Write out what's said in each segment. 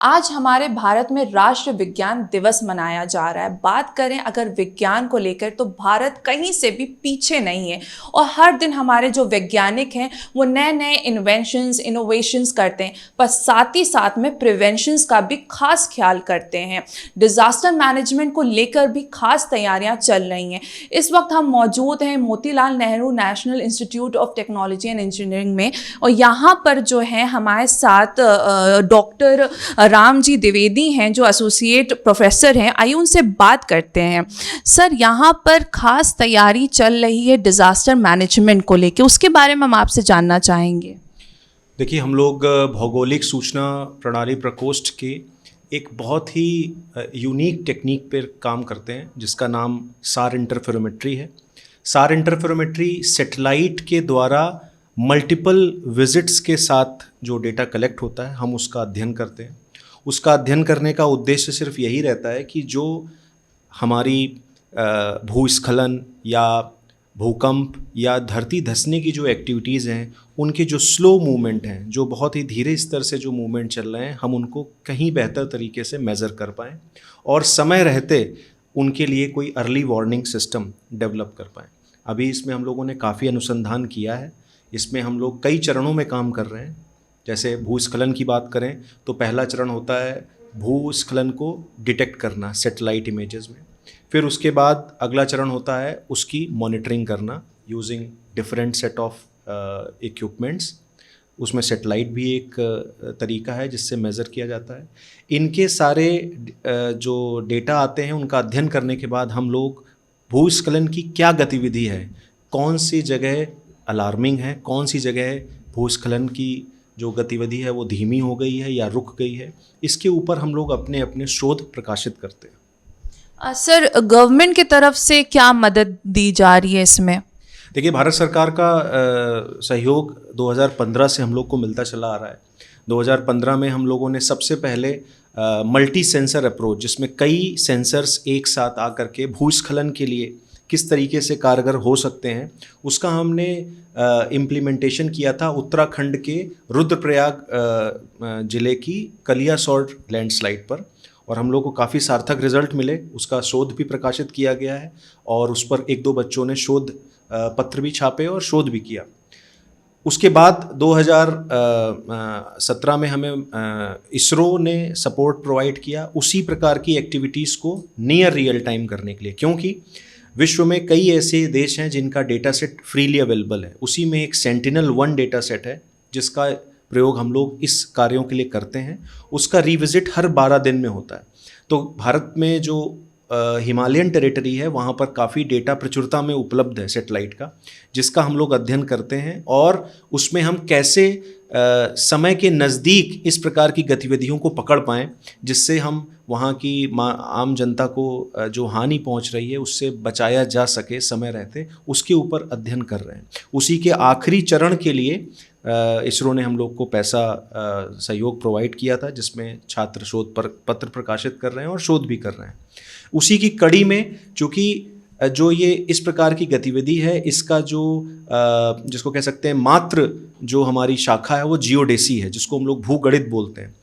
आज हमारे भारत में राष्ट्रीय विज्ञान दिवस मनाया जा रहा है। बात करें अगर विज्ञान को लेकर तो भारत कहीं से भी पीछे नहीं है और हर दिन हमारे जो वैज्ञानिक हैं वो नए नए इन्वेंशंस इनोवेशंस करते हैं, पर साथ ही साथ में प्रिवेंशंस का भी खास ख्याल करते हैं। डिजास्टर मैनेजमेंट को लेकर भी खास तैयारियां चल रही हैं। इस वक्त हम मौजूद हैं Motilal Nehru national institute of technology and engineering में, और यहाँ पर जो है हमारे साथ डॉक्टर राम जी द्विवेदी हैं जो एसोसिएट प्रोफेसर हैं। आइए उनसे बात करते हैं। सर, यहाँ पर खास तैयारी चल रही है डिज़ास्टर मैनेजमेंट को लेकर, उसके बारे में हम आपसे जानना चाहेंगे। देखिए, हम लोग भौगोलिक सूचना प्रणाली प्रकोष्ठ के एक बहुत ही यूनिक टेक्निक पर काम करते हैं जिसका नाम सार इंटरफेरोमेट्री है। सार इंटरफेरोमेट्री सैटेलाइट के द्वारा मल्टीपल विजिट्स के साथ जो डेटा कलेक्ट होता है हम उसका अध्ययन करते हैं। उसका अध्ययन करने का उद्देश्य सिर्फ यही रहता है कि जो हमारी भूस्खलन या भूकंप या धरती धंसने की जो एक्टिविटीज़ हैं उनके जो स्लो मूवमेंट हैं, जो बहुत ही धीरे स्तर से जो मूवमेंट चल रहे हैं, हम उनको कहीं बेहतर तरीके से मेज़र कर पाएँ और समय रहते उनके लिए कोई अर्ली वार्निंग सिस्टम डेवलप कर पाएँ। अभी इसमें हम लोगों ने काफ़ी अनुसंधान किया है। इसमें हम लोग कई चरणों में काम कर रहे हैं। जैसे भूस्खलन की बात करें तो पहला चरण होता है भूस्खलन को डिटेक्ट करना सैटेलाइट इमेजेस में। फिर उसके बाद अगला चरण होता है उसकी मॉनिटरिंग करना using different set of equipments. उसमें सैटेलाइट भी एक तरीका है जिससे मेज़र किया जाता है। इनके सारे जो डेटा आते हैं उनका अध्ययन करने के बाद हम लोग भूस्खलन की क्या गतिविधि है, कौन सी जगह अलार्मिंग है, कौन सी जगह भूस्खलन की जो गतिविधि है वो धीमी हो गई है या रुक गई है, इसके ऊपर हम लोग अपने अपने शोध प्रकाशित करते हैं। सर, गवर्नमेंट की तरफ से क्या मदद दी जा रही है इसमें? देखिए, भारत सरकार का सहयोग 2015 से हम लोग को मिलता चला आ रहा है। 2015 में हम लोगों ने सबसे पहले मल्टी सेंसर अप्रोच, जिसमें कई सेंसर्स एक साथ आकर के भूस्खलन के लिए किस तरीके से कारगर हो सकते हैं, उसका हमने इम्प्लीमेंटेशन किया था उत्तराखंड के रुद्रप्रयाग ज़िले की कलियासोर लैंडस्लाइड पर, और हम लोग को काफ़ी सार्थक रिजल्ट मिले। उसका शोध भी प्रकाशित किया गया है और उस पर एक दो बच्चों ने शोध पत्र भी छापे और शोध भी किया। उसके बाद 2017 में हमें इसरो ने सपोर्ट प्रोवाइड किया उसी प्रकार की एक्टिविटीज़ को नियर रियल टाइम करने के लिए, क्योंकि विश्व में कई ऐसे देश हैं जिनका डेटा सेट फ्रीली अवेलेबल है। उसी में एक सेंटिनल-1 डेटा सेट है जिसका प्रयोग हम लोग इस कार्यों के लिए करते हैं। उसका रिविजिट हर 12 दिन में होता है। तो भारत में जो हिमालयन टेरिटरी है वहाँ पर काफ़ी डेटा प्रचुरता में उपलब्ध है सैटेलाइट का, जिसका हम लोग अध्ययन करते हैं और उसमें हम कैसे समय के नज़दीक इस प्रकार की गतिविधियों को पकड़ पाएँ जिससे हम वहाँ की आम जनता को जो हानि पहुँच रही है उससे बचाया जा सके समय रहते, उसके ऊपर अध्ययन कर रहे हैं। उसी के आखिरी चरण के लिए इसरो ने हम लोग को पैसा सहयोग प्रोवाइड किया था, जिसमें छात्र शोध पर पत्र प्रकाशित कर रहे हैं और शोध भी कर रहे हैं। उसी की कड़ी में चूँकि जो ये इस प्रकार की गतिविधि है, इसका जो जिसको कह सकते हैं मात्र जो हमारी शाखा है वो जियोडेसी है, जिसको हम लोग भूगणित बोलते हैं।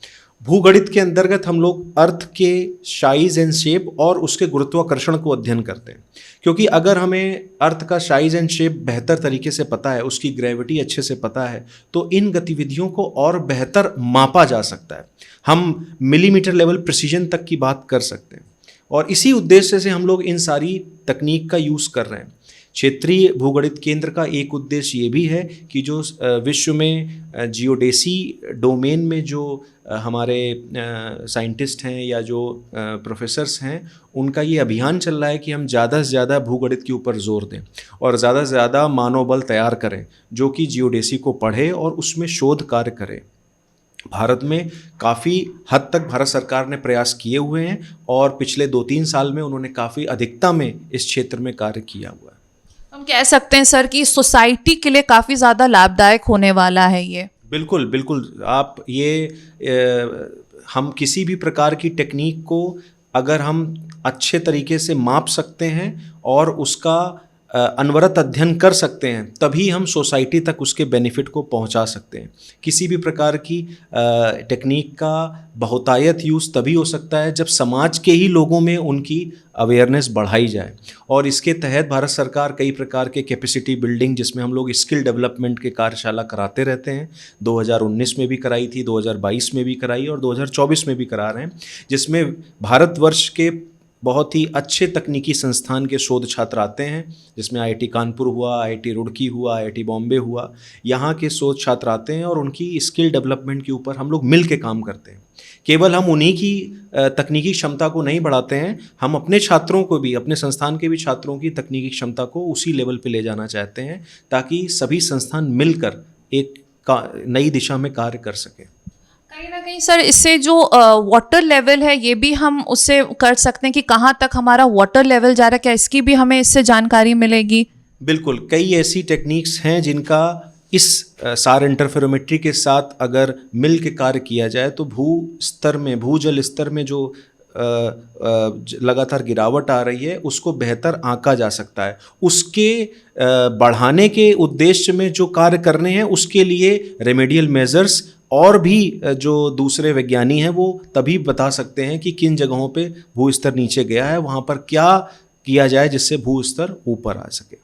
भूगणित के अंतर्गत हम लोग अर्थ के साइज एंड शेप और उसके गुरुत्वाकर्षण को अध्ययन करते हैं, क्योंकि अगर हमें अर्थ का साइज एंड शेप बेहतर तरीके से पता है, उसकी ग्रेविटी अच्छे से पता है, तो इन गतिविधियों को और बेहतर मापा जा सकता है। हम मिलीमीटर लेवल प्रिसीजन तक की बात कर सकते हैं और इसी उद्देश्य से हम लोग इन सारी तकनीक का यूज़ कर रहे हैं। क्षेत्रीय भूगणित केंद्र का एक उद्देश्य ये भी है कि जो विश्व में जियोडेसी डोमेन में जो हमारे साइंटिस्ट हैं या जो प्रोफेसर्स हैं, उनका ये अभियान चल रहा है कि हम ज़्यादा से ज़्यादा भूगणित के ऊपर जोर दें और ज़्यादा से ज़्यादा मानव बल तैयार करें जो कि जियोडेसी को पढ़े और उसमें शोध कार्य करे। भारत में काफ़ी हद तक भारत सरकार ने प्रयास किए हुए हैं और पिछले 2-3 साल में उन्होंने काफ़ी अधिकता में इस क्षेत्र में कार्य किया हुआ है। हम कह सकते हैं सर कि सोसाइटी के लिए काफ़ी ज़्यादा लाभदायक होने वाला है ये। बिल्कुल बिल्कुल। आप हम किसी भी प्रकार की टेक्निक को अगर हम अच्छे तरीके से माप सकते हैं और उसका अनवरत अध्ययन कर सकते हैं, तभी हम सोसाइटी तक उसके बेनिफिट को पहुंचा सकते हैं। किसी भी प्रकार की टेक्निक का बहुतायत यूज़ तभी हो सकता है जब समाज के ही लोगों में उनकी अवेयरनेस बढ़ाई जाए। और इसके तहत भारत सरकार कई प्रकार के कैपेसिटी बिल्डिंग, जिसमें हम लोग स्किल डेवलपमेंट के कार्यशाला कराते रहते हैं, 2019 में भी कराई थी, 2022 में भी कराई और 2024 में भी करा रहे हैं, जिसमें भारतवर्ष के बहुत ही अच्छे तकनीकी संस्थान के शोध छात्र आते हैं, जिसमें आईआईटी कानपुर हुआ, आईआईटी रुड़की हुआ, आईआईटी बॉम्बे हुआ, यहाँ के शोध छात्र आते हैं और उनकी स्किल डेवलपमेंट के ऊपर हम लोग मिल के काम करते हैं। केवल हम उन्हीं की तकनीकी क्षमता को नहीं बढ़ाते हैं, हम अपने छात्रों को भी, अपने संस्थान के भी छात्रों की तकनीकी क्षमता को उसी लेवल पे ले जाना चाहते हैं, ताकि सभी संस्थान मिलकर एक नई दिशा में कार्य कर सकें। कहीं ना कहीं सर, इससे जो वाटर लेवल है ये भी हम उससे कर सकते हैं कि कहाँ तक हमारा वाटर लेवल जा रहा है, क्या इसकी भी हमें इससे जानकारी मिलेगी? बिल्कुल, कई ऐसी टेक्निक्स हैं जिनका इस सार इंटरफेरोमेट्री के साथ अगर मिल के कार्य किया जाए तो भूजल स्तर में जो लगातार गिरावट आ रही है उसको बेहतर आंका जा सकता है। उसके बढ़ाने के उद्देश्य में जो कार्य करने हैं उसके लिए रेमेडियल मेजर्स और भी जो दूसरे वैज्ञानिक हैं वो तभी बता सकते हैं कि किन जगहों पे भू स्तर नीचे गया है, वहाँ पर क्या किया जाए जिससे भू स्तर ऊपर आ सके।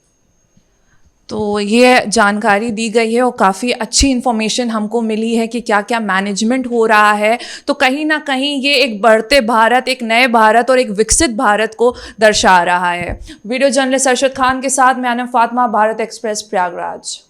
तो ये जानकारी दी गई है और काफ़ी अच्छी इन्फॉर्मेशन हमको मिली है कि क्या क्या मैनेजमेंट हो रहा है। तो कहीं ना कहीं ये एक बढ़ते भारत, एक नए भारत और एक विकसित भारत को दर्शा रहा है। वीडियो जर्नलिस्ट अरशद खान के साथ मैं फातिमा, भारत एक्सप्रेस, प्रयागराज।